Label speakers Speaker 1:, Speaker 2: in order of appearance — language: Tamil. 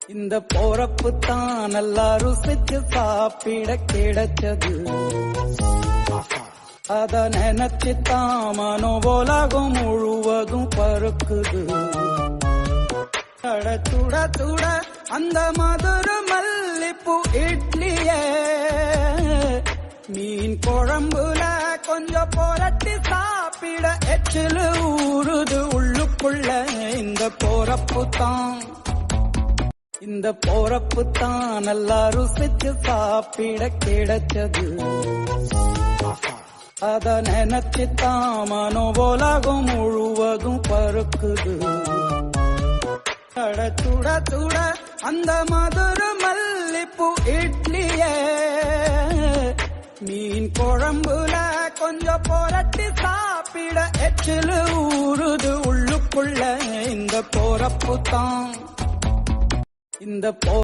Speaker 1: இந்த போறப்பு தான் நல்லா ருசிச்சு சாப்பிட கிடைச்சது. அத நினைச்சுத்தான் மனோபோலாகும் முழுவதும் பருக்குது. சுட சுட அந்த மதுர மல்லிப்பூ இட்லியே மீன் குழம்புல கொஞ்சம் புரட்டி சாப்பிட எச்சிலு ஊறுது உள்ளுக்குள்ள. இந்த போறப்பு தான் நல்லா ருசிச்சு சாப்பிட கிடைச்சது. அத நினைச்சுத்தான் மனோபோலாகும் முழுவதும் பருக்குது. சுட சுட அந்த மதுர மல்லிப்பூ இட்லியே மீன் குழம்புல கொஞ்சம் புரட்டி சாப்பிட எச்சிலு ஊறுது உள்ளுக்குள்ள. இந்த போறப்பு தான்